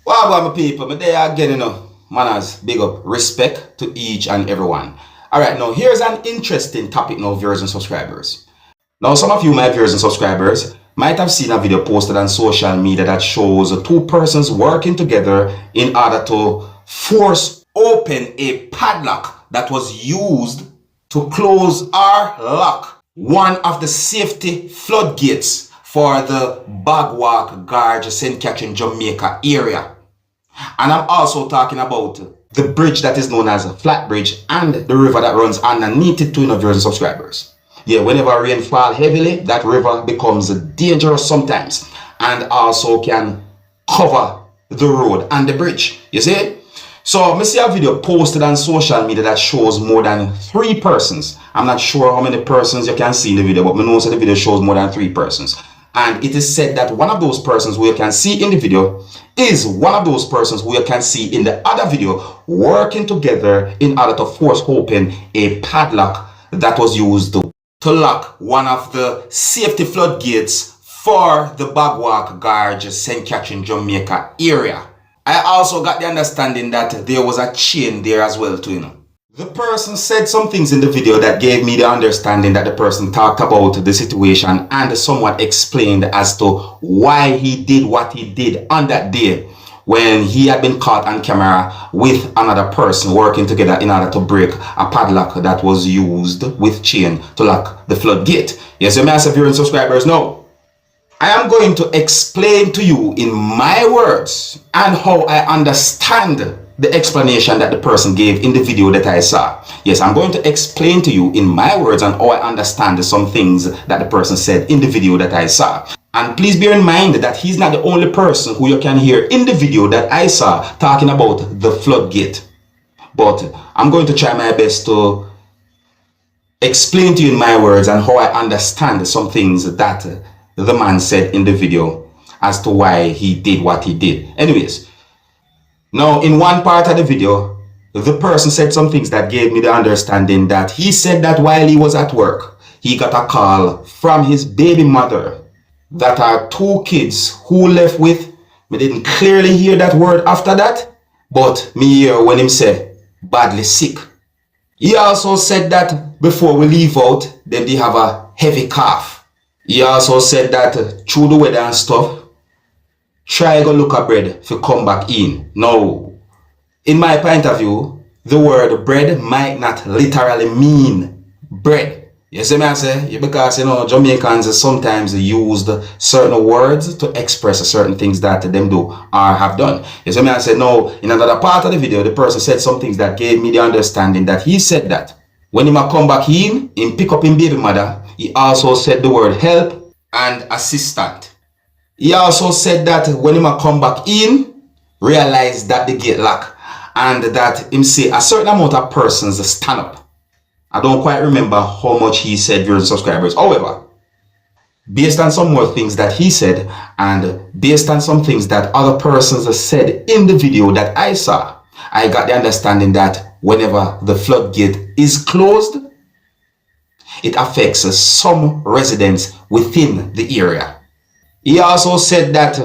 Well, my people, but they are getting manners, big up, respect to each and everyone. All right, now here's an interesting topic now, viewers and subscribers. Now, some of you, my viewers and subscribers, might have seen a video posted on social media that shows two persons working together in order to force open a padlock that was used to close or lock one of the safety floodgates for the Bagwalk, Gorge, St. Catherine, Jamaica area. And I'm also talking about the bridge that is known as a flat bridge and the river that runs underneath it to viewers and subscribers. Yeah, whenever rain fall heavily, that river becomes dangerous sometimes and also can cover the road and the bridge. You see? So I see a video posted on social media that shows more than 3 persons. I'm not sure how many persons you can see in the video, but I know that the video shows more than 3 persons. And it is said that one of those persons who you can see in the video is one of those persons who you can see in the other video working together in order to force open a padlock that was used to lock one of the safety floodgates for the Bagwalk, Gorge, St. Catherine, Jamaica area. I also got the understanding that there was a chain there as well too, The person said some things in the video that gave me the understanding that the person talked about the situation and somewhat explained as to why he did what he did on that day when he had been caught on camera with another person working together in order to break a padlock that was used with chain to lock the floodgate. Yes, you may have viewers and subscribers know. I am going to explain to you in my words and how I understand the explanation that the person gave in the video that I saw. Yes, I'm going to explain to you in my words and how I understand some things that the person said in the video that I saw. And please bear in mind that he's not the only person who you can hear in the video that I saw talking about the floodgate. But I'm going to try my best to explain to you in my words and how I understand some things that the man said in the video as to why he did what he did. Anyways, now in one part of the video, the person said some things that gave me the understanding that he said that while he was at work, he got a call from his baby mother that are 2 kids who left with, me didn't clearly hear that word after that, but me hear when him say, badly sick. He also said that before we leave out, then they have a heavy cough. He also said that through the weather and stuff, try go look at bread if you come back in. Now, in my point of view, the word bread might not literally mean bread. You see me I say? Because, Jamaicans sometimes use certain words to express certain things that them do or have done. You see me I say? No, in another part of the video, the person said some things that gave me the understanding that he said that when he come back in, pick up him baby mother, he also said the word help and assistant. He also said that when he come back in, realize that the gate lock and that him say a certain amount of persons stand up. I don't quite remember how much he said, viewers and subscribers. However, based on some more things that he said and based on some things that other persons said in the video that I saw, I got the understanding that whenever the floodgate is closed, it affects some residents within the area. He also said that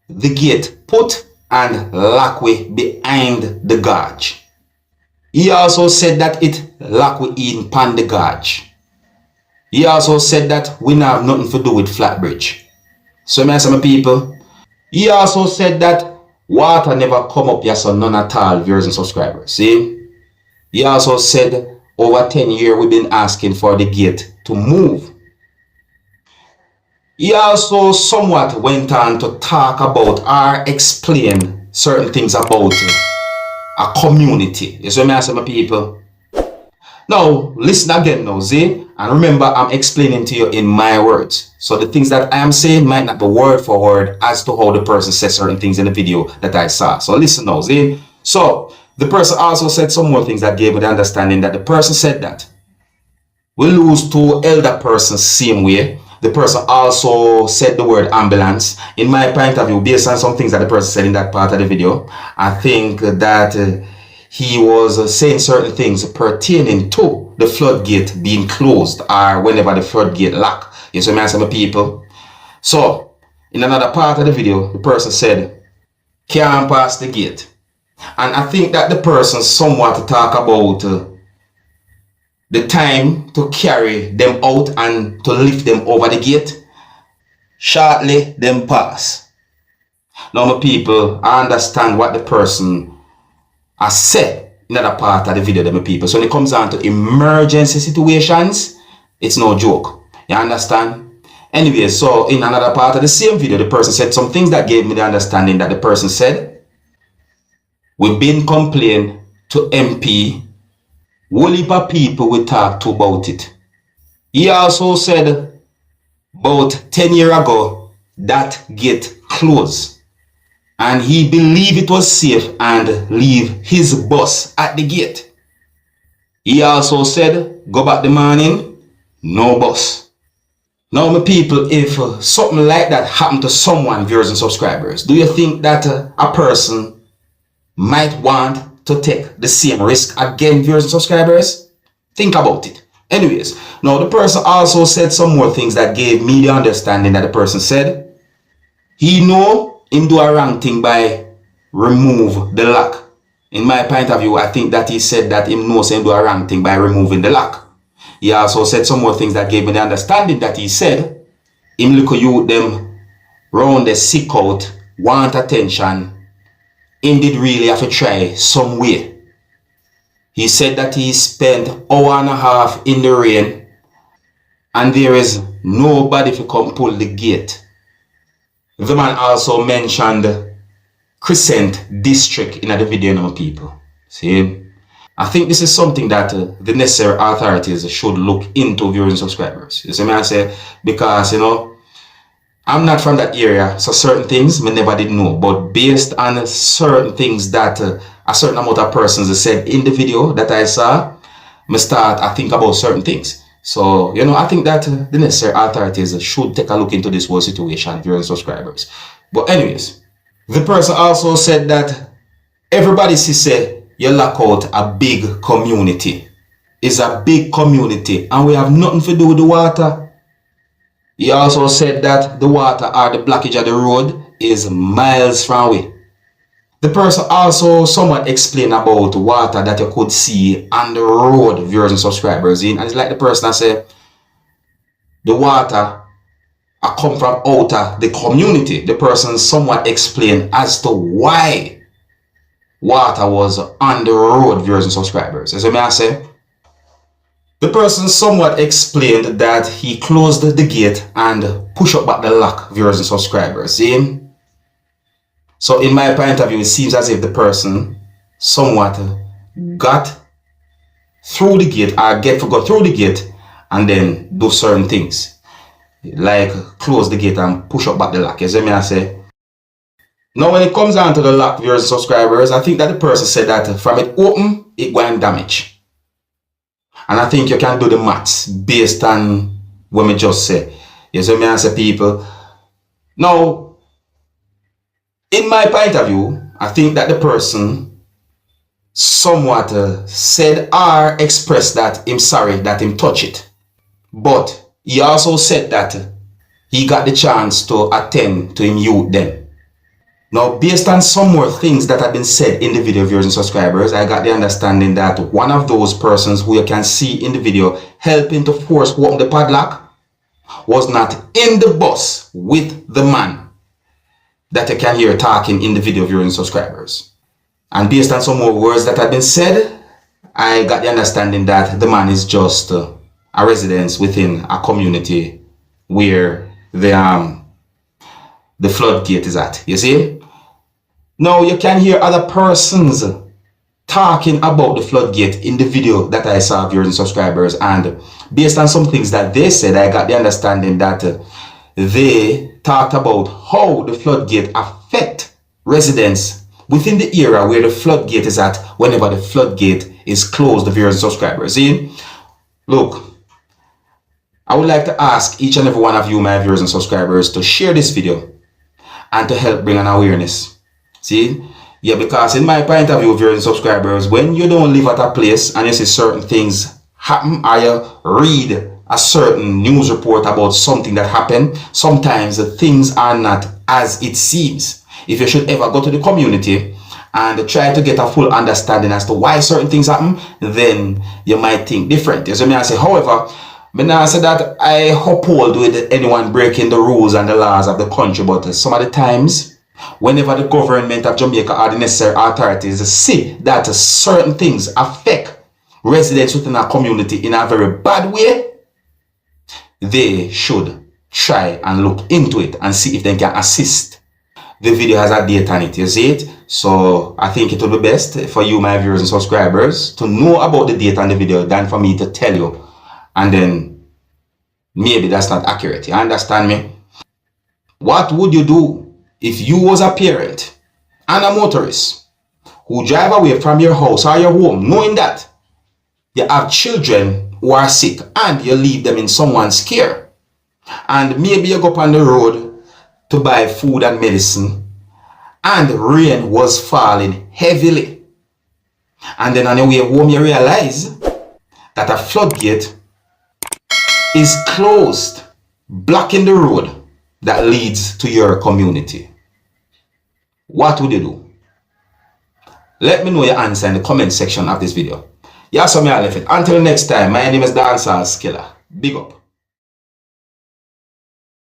the gate put and lock way behind the gorge. He also said that it lock way in pan the gorge. He also said that we have nothing to do with flat bridge. So my people, he also said that water never come up here, so none at all, viewers and subscribers. See? He also said over 10 years we've been asking for the gate to move. He also somewhat went on to talk about or explain certain things about a community. You see me, my people? Now, listen again now, see? And remember, I'm explaining to you in my words. So the things that I am saying might not be word for word as to how the person said certain things in the video that I saw. So listen now, see? So, the person also said some more things that gave me the understanding that the person said that we lose 2 elder persons same way. The person also said the word ambulance. In my point of view, based on some things that the person said in that part of the video, I think that he was saying certain things pertaining to the floodgate being closed or whenever the floodgate lock. You see me, my people? So, in another part of the video, the person said can't pass the gate. And I think that the person somewhat talk about the time to carry them out and to lift them over the gate. Shortly, them pass. Now, my people, I understand what the person has said in that part of the video, my people. So when it comes down to emergency situations, it's no joke. You understand? Anyway, so in another part of the same video, the person said some things that gave me the understanding that the person said, we've been complaining to MP, whole heap of people we talk to about it. He also said about 10 years ago that gate closed and he believed it was safe and leave his bus at the gate. He also said go back the morning, no bus. Now, my people, if something like that happened to someone, viewers and subscribers, do you think that a person might want to take the same risk again, viewers and subscribers? Think about it. Anyways, now the person also said some more things that gave me the understanding that the person said he know him do a wrong thing by remove the lock. In my point of view, I think that he said that him knows him do a wrong thing by removing the lock. He also said some more things that gave me the understanding that he said him look at you them round the sick out, want attention, him did really have to try some way. He said that he spent hour and a half in the rain and there is nobody to come pull the gate. The man also mentioned Crescent District in the video, my people. See? I think this is something that the necessary authorities should look into, viewers and subscribers. You see me I say? Because, you know, I'm not from that area, so certain things I never did know. But based on certain things that a certain amount of persons said in the video that I saw, I think about certain things. So, you know, I think that the necessary authorities should take a look into this whole situation, viewers and subscribers. But anyways, the person also said that everybody say, you lock out a big community. It's a big community and we have nothing to do with the water. He also said that the water or the blockage of the road is miles from away. The person also somewhat explained about water that you could see on the road, viewers and subscribers. And it's like the person that said the water come from out of the community. The person somewhat explained as to why water was on the road, viewers and subscribers. As I say, the person somewhat explained that he closed the gate and pushed up back the lock, viewers and subscribers. See? So in my point of view, it seems as if the person somewhat got through the gate or got through the gate and then do certain things. Like close the gate and push up back the lock. As I say. Now, when it comes down to the lock, viewers and subscribers, I think that the person said that from it open, it going damage. And I think you can do the maths based on what me just say. You see me answer people. Now, in my point of view, I think that the person somewhat said or expressed that him sorry that him touch it. But he also said that he got the chance to attend to him youth then. Now, based on some more things that have been said in the video, viewers and subscribers, I got the understanding that one of those persons who you can see in the video helping to force open the padlock was not in the bus with the man that you can hear talking in the video, viewers and subscribers. And based on some more words that have been said, I got the understanding that the man is just a resident within a community where the floodgate is at. You see? Now you can hear other persons talking about the floodgate in the video that I saw, viewers and subscribers, and based on some things that they said, I got the understanding that they talked about how the floodgate affect residents within the area where the floodgate is at whenever the floodgate is closed, the viewers and subscribers. See? Look, I would like to ask each and every one of you, my viewers and subscribers, to share this video and to help bring an awareness. See? Yeah, because in my point of view, viewers and subscribers, when you don't live at a place and you see certain things happen or you read a certain news report about something that happened, sometimes the things are not as it seems. If you should ever go to the community and try to get a full understanding as to why certain things happen, then you might think different. As I say, however, I now say that I uphold with anyone breaking the rules and the laws of the country, but some of the times, whenever the government of Jamaica or the necessary authorities see that certain things affect residents within a community in a very bad way, they should try and look into it and see if they can assist. The video has a date on it, you see it? So I think it will be best for you, my viewers and subscribers, to know about the date on the video than for me to tell you. And then maybe that's not accurate. You understand me? What would you do if you was a parent and a motorist who drive away from your house or your home, knowing that you have children who are sick and you leave them in someone's care, and maybe you go up on the road to buy food and medicine and rain was falling heavily, and then on your way home you realize that a floodgate is closed, blocking the road that leads to your community? What would you do? Let me know your answer in the comment section of this video. Yeah, so me I left it. Until next time, my name is Dancehall Skilla. Big up.